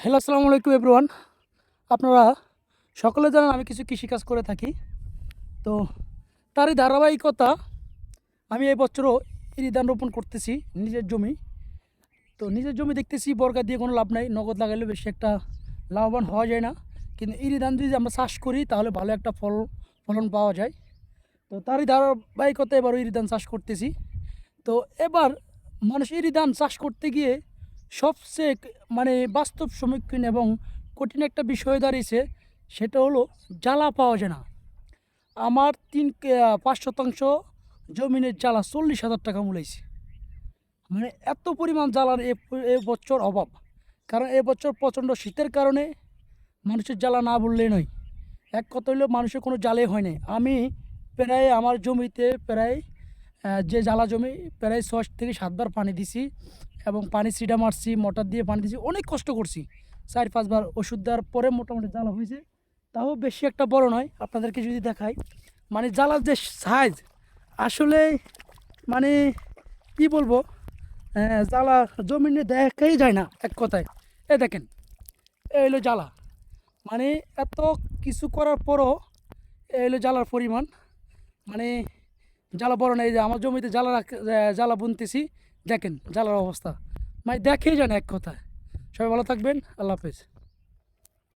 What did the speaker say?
Hello, আসসালামু আলাইকুম everyone. আপনারা সকলে জানেন আমি কিছু কৃষিকাজ করে থাকি। তো তারই ধারাবাহিকতা আমি এই বছরও ইরি ধান রোপণ করতেছি নিজের জমি। তো নিজের জমি দেখতেছি বর্গা দিয়ে কোনো লাভ নাই, নগদ লাগাইলে বেশি একটা লাভবান হওয়া যায় না। কিন্তু ইরি ধান যদি আমরা চাষ করি তাহলে ভালো একটা ফলন পাওয়া যায়। তো তারই ধারাবাহিকতা এবারও ইরি ধান চাষ করতেছি। তো এবার মানুষ ইরি ধান চাষ করতে গিয়ে সবচেয়ে বাস্তব সম্মুখীন এবং কঠিন একটা বিষয় দাঁড়িয়েছে, সেটা হলো জ্বালা পাওয়া যায় না। আমার 5 শতাংশ জমিনের জ্বালা 40,000 টাকা মূলাইছে। এত পরিমাণ জ্বালার এ বছর অভাব। কারণ এবছর প্রচণ্ড শীতের কারণে মানুষের জ্বালা না বললেই নয়। এক কথা হইলো মানুষের কোনো জ্বালাই হয় নাই। আমি প্রায় আমার জমিতে প্রায় যে জ্বালা জমি প্রায় 6 থেকে 7 বার পানি দিছি এবং পানি ছিটা মারছি, মোটর দিয়ে পানি দিছি, অনেক কষ্ট করছি। 4-5 বার ওষুধ দেওয়ার পরে মোটামুটি জ্বালা হয়েছে। তাও বেশি একটা বড় নয়। আপনাদেরকে যদি দেখাই জ্বালার যে সাইজ, আসলে মানে কি বলবো, জ্বালা জমিনে দেখাই যায় না এক কথায়। দেখেন, এই হলো জ্বালা। এত কিছু করার পরও এই হলো জ্বালার পরিমাণ। মানে জ্বালা বড় না। এই যে আমার জমিতে জ্বালা বুনতেছি, দেখেন জ্বালার অবস্থা, দেখেই যায় না এক কথায়। সবাই ভালো থাকবেন, আল্লাহ হাফেজ।